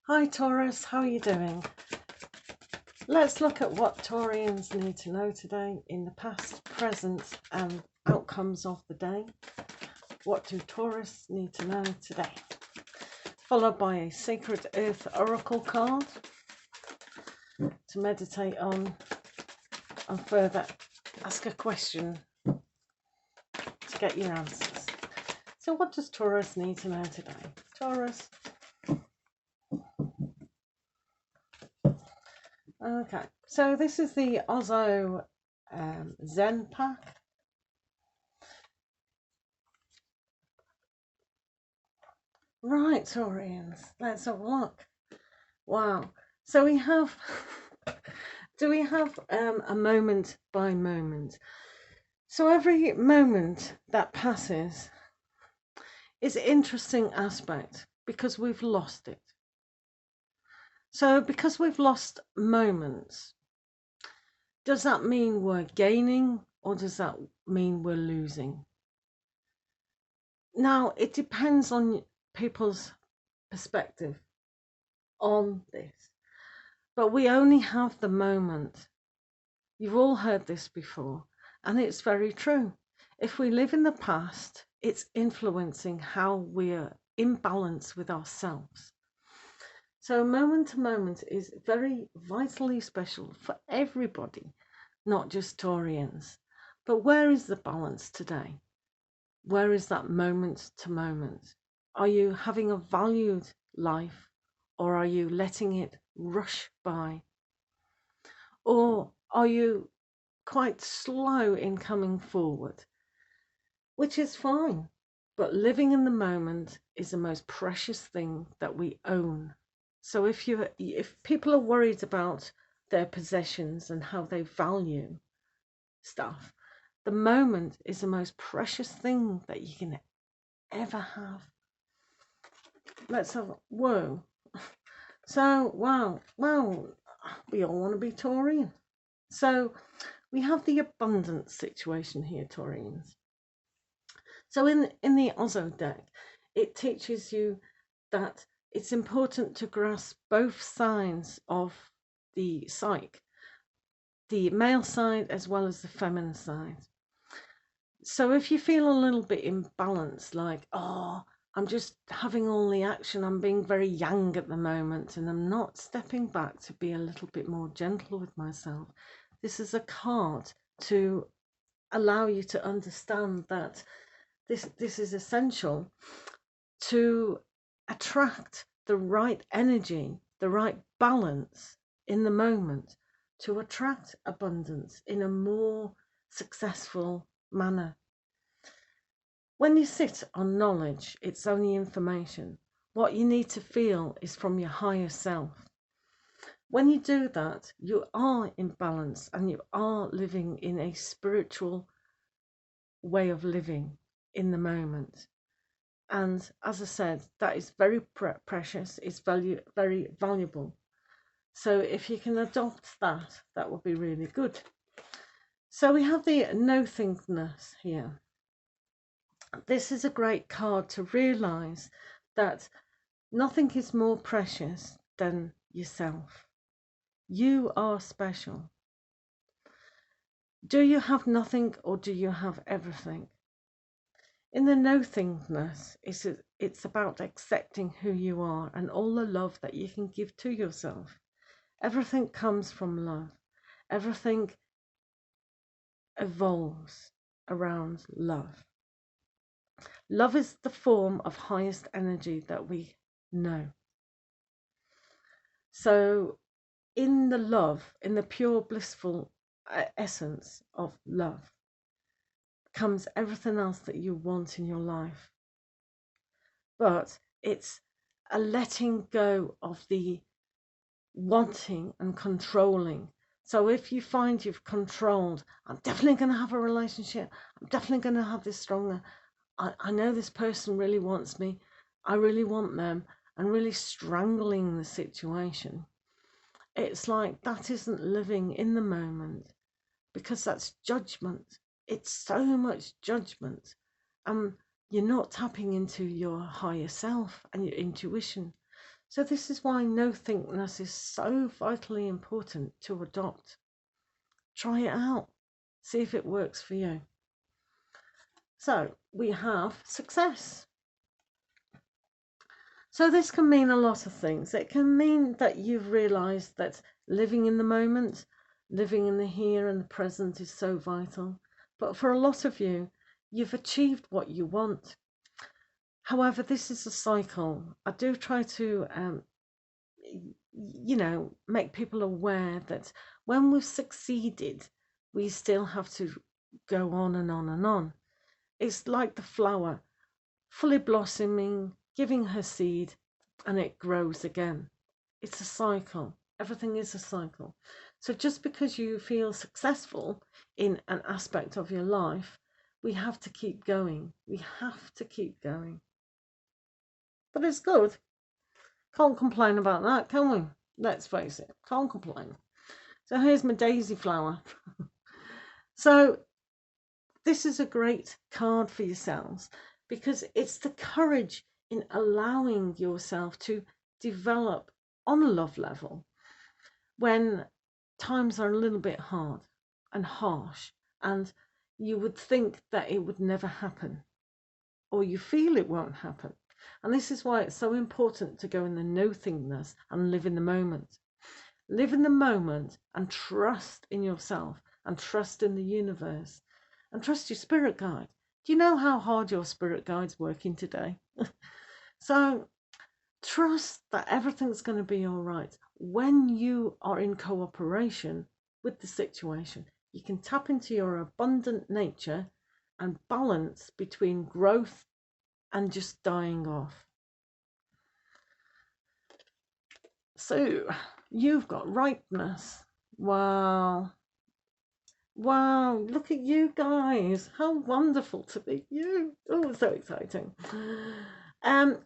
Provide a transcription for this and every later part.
Hi Taurus, how are you doing? Let's look at what Taurians need to know today in the past, present and outcomes of the day. What do Taurus need to know today? Followed by a Sacred Earth Oracle card to meditate on and further ask a question to get your answers. So what does Taurus need to know today? Taurus. Okay, so this is the Ozo Zen pack. Right, Taurians, let's have a look. Wow. So we have, do we have a moment by moment? So every moment that passes is an interesting aspect because we've lost it. So because we've lost moments, does that mean we're gaining or does that mean we're losing? Now, it depends on people's perspective on this, but we only have the moment. You've all heard this before, and it's very true. If we live in the past, it's influencing how we're in balance with ourselves. So moment to moment is very vitally special for everybody, not just Taurians. But where is the balance today? Where is that moment to moment? Are you having a valued life or are you letting it rush by? Or are you quite slow in coming forward? Which is fine, but living in the moment is the most precious thing that we own. So if people are worried about their possessions and how they value stuff, the moment is the most precious thing that you can ever have. Let's have whoa. So wow, we all want to be Taurian. So we have the abundance situation here, Taurians. So in the Ozo deck, it teaches you that it's important to grasp both sides of the psyche, the male side as well as the feminine side. So if you feel a little bit imbalanced, like, oh, I'm just having all the action, I'm being very yang at the moment, and I'm not stepping back to be a little bit more gentle with myself, this is a card to allow you to understand that this is essential to attract the right energy, the right balance in the moment to attract abundance in a more successful manner. When you sit on knowledge, it's only information. What you need to feel is from your higher self. When you do that, you are in balance and you are living in a spiritual way of living in the moment. And as I said, that is very precious, it's very valuable. So if you can adopt that, that would be really good. So we have the nothingness here. This is a great card to realize that nothing is more precious than yourself. You are special. Do you have nothing or do you have everything? In the nothingness, it's about accepting who you are and all the love that you can give to yourself. Everything comes from love. Everything evolves around love. Love is the form of highest energy that we know. So in the love, in the pure blissful essence of love, comes everything else that you want in your life. But it's a letting go of the wanting and controlling. So if you find you've controlled, I'm definitely going to have a relationship, I'm definitely going to have this stronger, I know this person really wants me, I really want them, and really strangling the situation. It's like that isn't living in the moment because that's judgment. It's so much judgment. You're not tapping into your higher self and your intuition. So this is why no-thingness is so vitally important to adopt. Try it out. See if it works for you. So we have success. So this can mean a lot of things. It can mean that you've realised that living in the moment, living in the here and the present is so vital. But for a lot of you, you've achieved what you want. However, this is a cycle. I do try to, make people aware that when we've succeeded, we still have to go on and on and on. It's like the flower, fully blossoming, giving her seed, and it grows again. It's a cycle. Everything is a cycle. So just because you feel successful in an aspect of your life, we have to keep going. We have to keep going. But it's good. Can't complain about that, can we? Let's face it, can't complain. So here's my daisy flower. So this is a great card for yourselves because it's the courage in allowing yourself to develop on a love level when times are a little bit hard and harsh and you would think that it would never happen or you feel it won't happen. And this is why it's so important to go in the no-thingness and live in the moment. Live in the moment and trust in yourself and trust in the universe and trust your spirit guide. Do you know how hard your spirit guide's working today? So trust that everything's going to be all right. When you are in cooperation with the situation, you can tap into your abundant nature and balance between growth and just dying off. So you've got ripeness. Wow. Wow, look at you guys. How wonderful to be you. Oh, so exciting.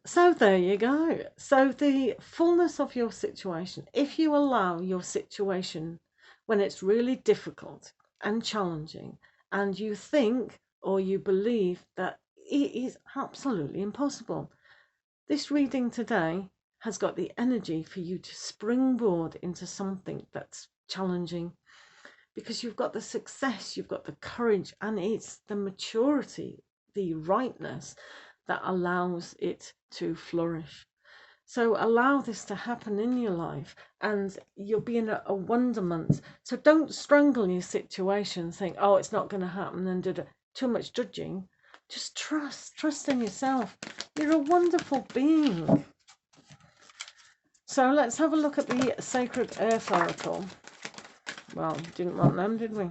So there you go. So the fullness of your situation, if you allow your situation when it's really difficult and challenging, and you think or you believe that it is absolutely impossible, this reading today has got the energy for you to springboard into something that's challenging because you've got the success, you've got the courage, and it's the maturity, the rightness that allows it to flourish. So allow this to happen in your life and you'll be in a wonderment. So don't strangle your situation saying, oh, it's not going to happen and do too much judging. Just trust in yourself. You're a wonderful being. So let's have a look at the Sacred Earth Oracle. Well, didn't want them, did we?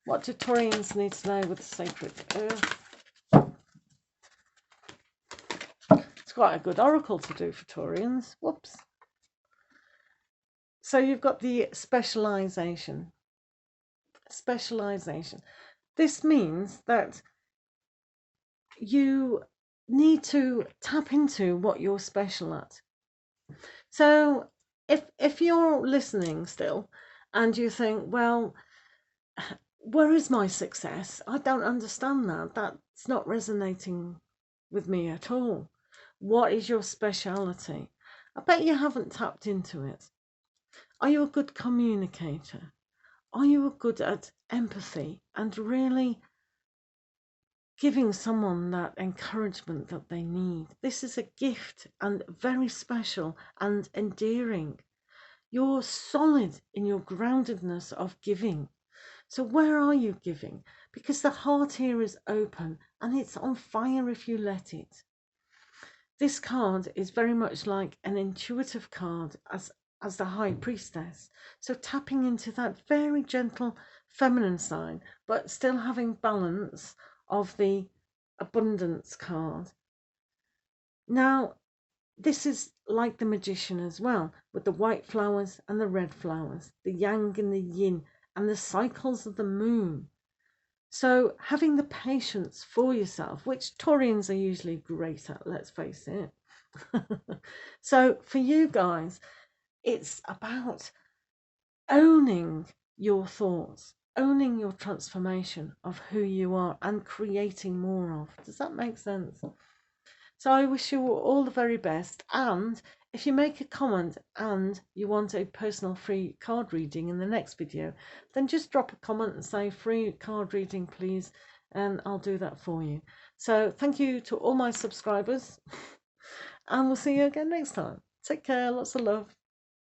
What do Taurians need to know with the Sacred Earth? It's quite a good oracle to do for Taurians. Whoops. So you've got the specialization. Specialization. This means that you need to tap into what you're special at. So if you're listening still and you think, well, where is my success? I don't understand that. That's not resonating with me at all. What is your speciality? I bet you haven't tapped into it. Are you a good communicator? Are you good at empathy and really giving someone that encouragement that they need? This is a gift and very special and endearing. You're solid in your groundedness of giving. So where are you giving? Because the heart here is open and it's on fire if you let it. This card is very much like an intuitive card as the High Priestess. So tapping into that very gentle feminine side, but still having balance of the abundance card. Now, this is like the Magician as well, with the white flowers and the red flowers, the yang and the yin, and the cycles of the moon. So having the patience for yourself, which Taurians are usually great at, let's face it. So for you guys, it's about owning your thoughts, owning your transformation of who you are and creating more of. Does that make sense? So I wish you all the very best. And if you make a comment and you want a personal free card reading in the next video, then just drop a comment and say free card reading, please, and I'll do that for you. So thank you to all my subscribers, and we'll see you again next time. Take care. Lots of love.